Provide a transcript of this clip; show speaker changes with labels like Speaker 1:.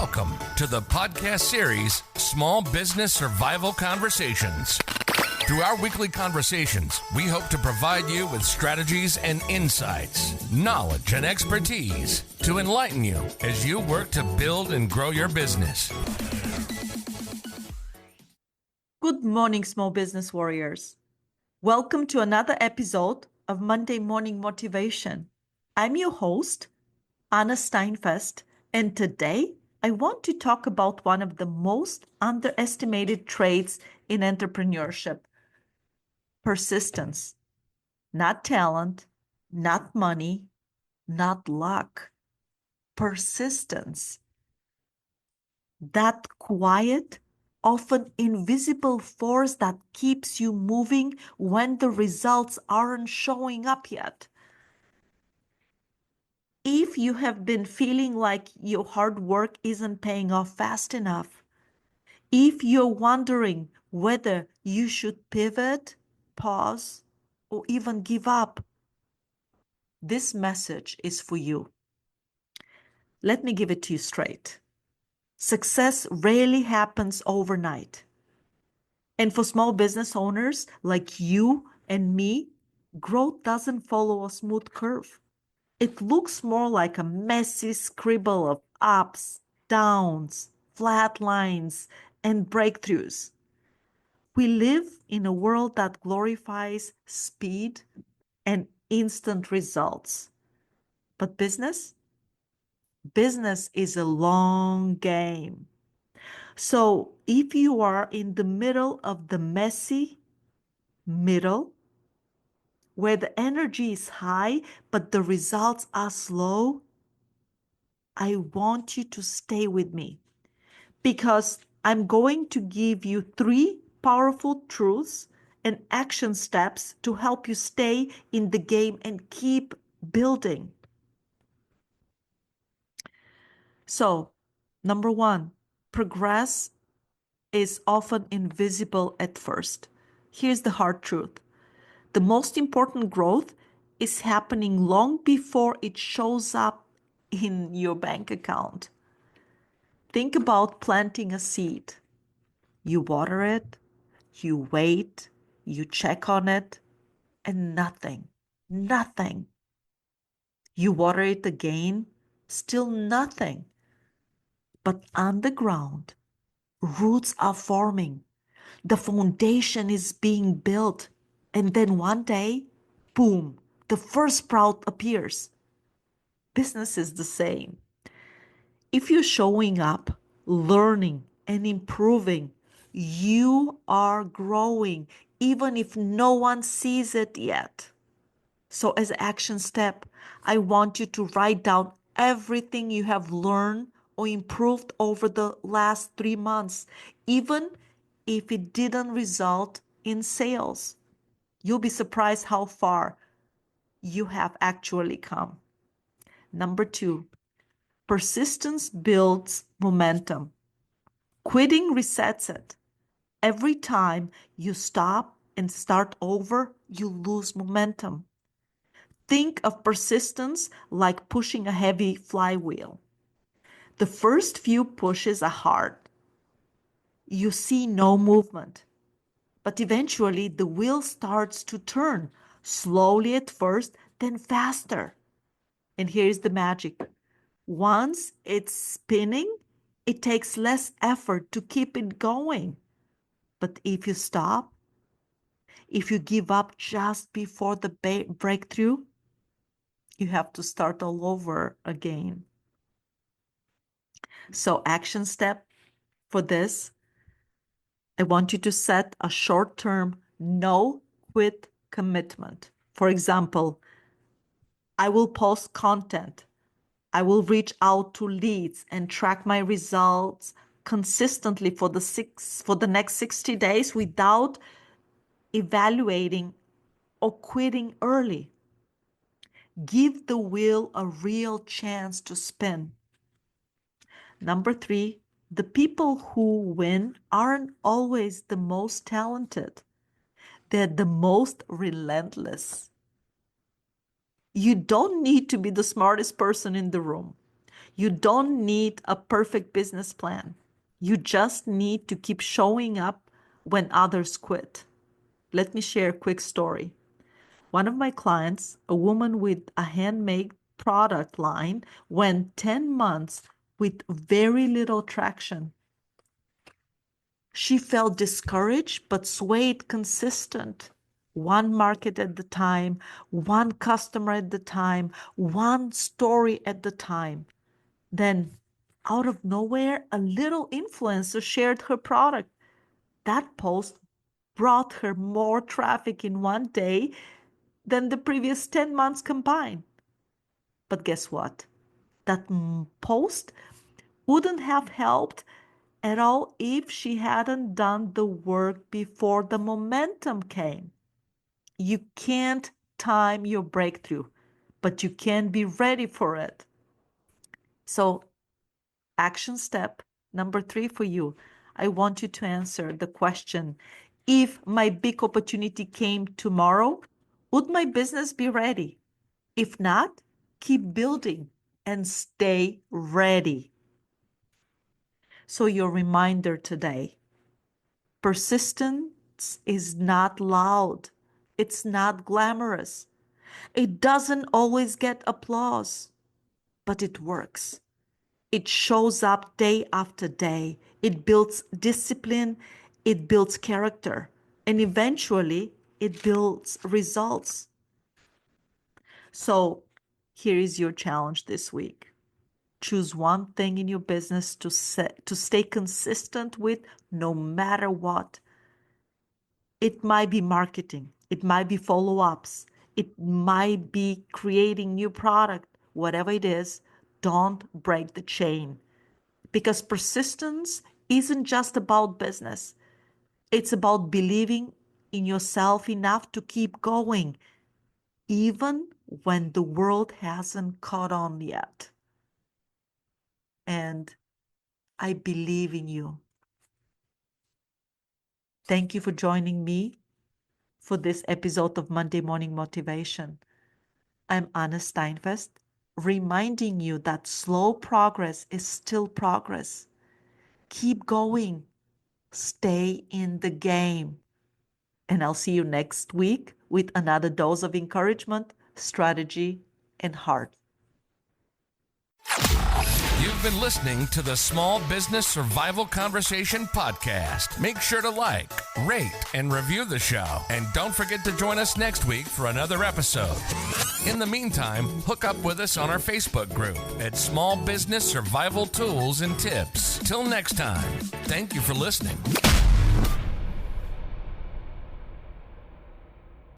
Speaker 1: Welcome to the podcast series, Small Business Survival Conversations. Through our weekly conversations, we hope to provide you with strategies and insights, knowledge and expertise to enlighten you as you work to build and grow your business.
Speaker 2: Good morning, small business warriors. Welcome to another episode of Monday Morning Motivation. I'm your host, Anna Steinfest, and today I want to talk about one of the most underestimated traits in entrepreneurship: persistence. Not talent, not money, not luck. Persistence. That quiet, often invisible force that keeps you moving when the results aren't showing up yet. If you have been feeling like your hard work isn't paying off fast enough, if you're wondering whether you should pivot, pause, or even give up, this message is for you. Let me give it to you straight. Success rarely happens overnight. And for small business owners like you and me, growth doesn't follow a smooth curve. It looks more like a messy scribble of ups, downs, flat lines, and breakthroughs. We live in a world that glorifies speed and instant results. But business is a long game. So if you are in the middle of the messy middle, where the energy is high but the results are slow, I want you to stay with me because I'm going to give you 3 powerful truths and action steps to help you stay in the game and keep building. So, number 1, progress is often invisible at first. Here's the hard truth. The most important growth is happening long before it shows up in your bank account. Think about planting a seed. You water it, you wait, you check on it, and nothing. You water it again, still nothing. But on the ground, roots are forming. The foundation is being built. And then one day, boom, the first sprout appears. Business is the same. If you're showing up, learning, and improving, you are growing, even if no one sees it yet. So, as an action step, I want you to write down everything you have learned or improved over the last 3 months, even if it didn't result in sales. You'll be surprised how far you have actually come. Number 2, persistence builds momentum. Quitting resets it. Every time you stop and start over, you lose momentum. Think of persistence like pushing a heavy flywheel. The first few pushes are hard. You see no movement. But eventually the wheel starts to turn, slowly at first, then faster. And here's the magic. Once it's spinning, it takes less effort to keep it going. But if you stop, if you give up just before the breakthrough, you have to start all over again. So, action step for this, I want you to set a short-term no quit commitment. For example, I will post content. I will reach out to leads and track my results consistently for the next 60 days without evaluating or quitting early. Give the wheel a real chance to spin. Number 3, the people who win aren't always the most talented. They're the most relentless. You don't need to be the smartest person in the room. You don't need a perfect business plan. You just need to keep showing up when others quit. Let me share a quick story. One of my clients, a woman with a handmade product line, went 10 months with very little traction. She felt discouraged but swayed consistent. One market at the time, one customer at the time, one story at the time. Then, out of nowhere, a little influencer shared her product. That post brought her more traffic in one day than the previous 10 months combined. But guess what? That post wouldn't have helped at all if she hadn't done the work before the momentum came. You can't time your breakthrough, but you can be ready for it. So, action step number 3 for you. I want you to answer the question, if my big opportunity came tomorrow, would my business be ready? If not, keep building and stay ready. So, your reminder today, persistence is not loud, it's not glamorous, it doesn't always get applause, but it works. It shows up day after day. It builds discipline, it builds character, and eventually it builds results. So, here is your challenge this week. Choose one thing in your business to stay consistent with no matter what. It might be marketing, it might be follow-ups, it might be creating new product, whatever it is, don't break the chain. Because persistence isn't just about business. It's about believing in yourself enough to keep going, even when the world hasn't caught on yet. And I believe in you. Thank you for joining me for this episode of Monday Morning Motivation. I'm Anna Steinfest, reminding you that slow progress is still progress. Keep going. Stay in the game. And I'll see you next week with another dose of encouragement, strategy, and heart.
Speaker 1: You've been listening to the Small Business Survival Conversation podcast. Make sure to like, rate, and review the show. And don't forget to join us next week for another episode. In the meantime, hook up with us on our Facebook group at Small Business Survival Tools and Tips. Till next time, thank you for listening.